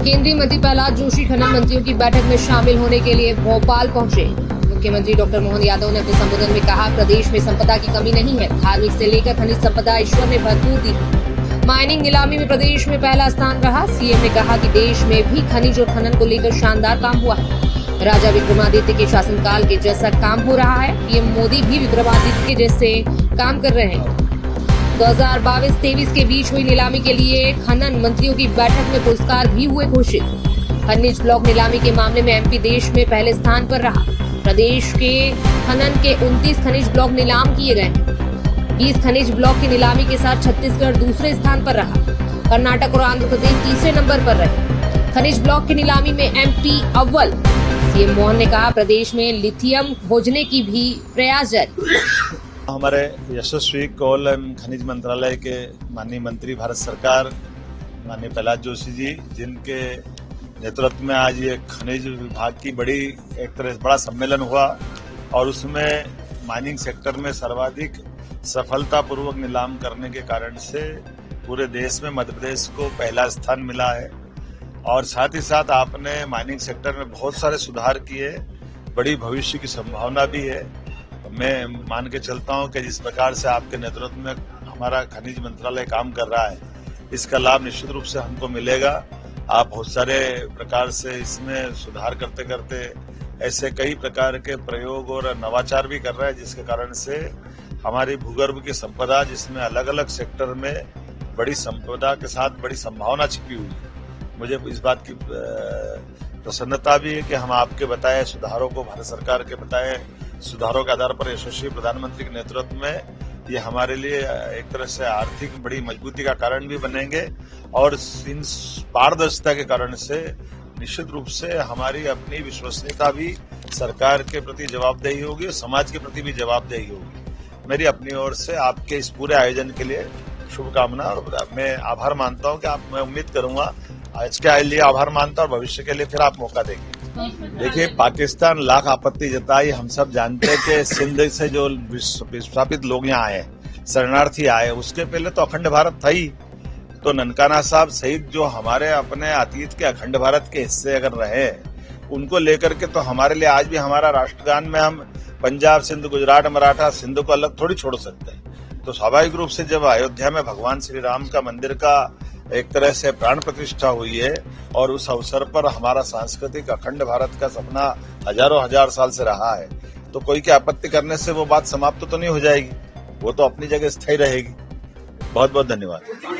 केंद्रीय मंत्री प्रहलाद जोशी खनन मंत्रियों की बैठक में शामिल होने के लिए भोपाल पहुंचे। मुख्यमंत्री डॉक्टर मोहन यादव ने अपने संबोधन में कहा, प्रदेश में संपदा की कमी नहीं है। धार्मिक से लेकर खनिज संपदा ईश्वर ने भरपूर दी। माइनिंग नीलामी में प्रदेश में पहला स्थान रहा। सीएम ने कहा कि देश में भी खनिज और खनन को लेकर शानदार काम हुआ है। राजा विक्रमादित्य के शासनकाल के जैसा काम हो रहा है। पीएम मोदी भी विक्रमादित्य के जैसे काम कर रहे हैं। 2022-23 के बीच हुई नीलामी के लिए खनन मंत्रियों की बैठक में पुरस्कार भी हुए घोषित। खनिज ब्लॉक नीलामी के मामले में एमपी देश में पहले स्थान पर रहा। प्रदेश के खनन के 29 खनिज ब्लॉक नीलाम किए गए हैं। 20 खनिज ब्लॉक की नीलामी के साथ छत्तीसगढ़ दूसरे स्थान पर रहा। कर्नाटक और आंध्र प्रदेश तीसरे नंबर पर रहे। खनिज ब्लॉक की नीलामी में एमपी अव्वल। सीएम मोहन ने कहा, प्रदेश में लिथियम खोजने की भी प्रयास जारी। हमारे यशस्वी कोल एवं खनिज मंत्रालय के माननीय मंत्री भारत सरकार माननीय प्रहलाद जोशी जी, जिनके नेतृत्व में आज ये खनिज विभाग की एक तरह बड़ा सम्मेलन हुआ और उसमें माइनिंग सेक्टर में सर्वाधिक सफलतापूर्वक नीलाम करने के कारण से पूरे देश में मध्य प्रदेश को पहला स्थान मिला है। और साथ ही साथ आपने माइनिंग सेक्टर में बहुत सारे सुधार किए, बड़ी भविष्य की संभावना भी है। मैं मान के चलता हूं कि जिस प्रकार से आपके नेतृत्व में हमारा खनिज मंत्रालय काम कर रहा है, इसका लाभ निश्चित रूप से हमको मिलेगा। आप बहुत सारे प्रकार से इसमें सुधार करते करते ऐसे कई प्रकार के प्रयोग और नवाचार भी कर रहे हैं, जिसके कारण से हमारी भूगर्भ की संपदा, जिसमें अलग अलग सेक्टर में बड़ी संपदा के साथ बड़ी संभावना छिपी हुई है। मुझे इस बात की प्रसन्नता भी है कि हम आपके बताए सुधारों को, भारत सरकार के बताए सुधारों के आधार पर यशस्वी प्रधानमंत्री के नेतृत्व में ये हमारे लिए एक तरह से आर्थिक बड़ी मजबूती का कारण भी बनेंगे और इन पारदर्शिता के कारण से निश्चित रूप से हमारी अपनी विश्वसनीयता भी सरकार के प्रति जवाबदेही होगी और समाज के प्रति भी जवाबदेही होगी। मेरी अपनी ओर से आपके इस पूरे आयोजन के लिए शुभकामना और मैं आभार मानता हूं कि मैं उम्मीद करूंगा आज के लिए आभार मानता हूं और भविष्य के लिए फिर आप मौका देंगे। देखिए, पाकिस्तान लाख आपत्ति जताई, हम सब जानते हैं कि सिंध से जो विस्थापित लोग यहाँ आए, शरणार्थी आए, उसके पहले तो अखंड भारत था ही। तो ननकाना साहब सहित जो हमारे अपने अतीत के अखंड भारत के हिस्से अगर रहे, उनको लेकर के तो हमारे लिए आज भी हमारा राष्ट्रगान में हम पंजाब, सिंध, गुजरात, मराठा, सिंध को अलग थोड़ी छोड़ सकते हैं। तो स्वाभाविक रूप से जब अयोध्या में भगवान श्री राम का मंदिर का एक तरह से प्राण प्रतिष्ठा हुई है और उस अवसर पर हमारा सांस्कृतिक अखंड भारत का सपना हजारों हजार साल से रहा है, तो कोई की आपत्ति करने से वो बात समाप्त तो नहीं हो जाएगी, वो तो अपनी जगह स्थायी रहेगी। बहुत बहुत धन्यवाद।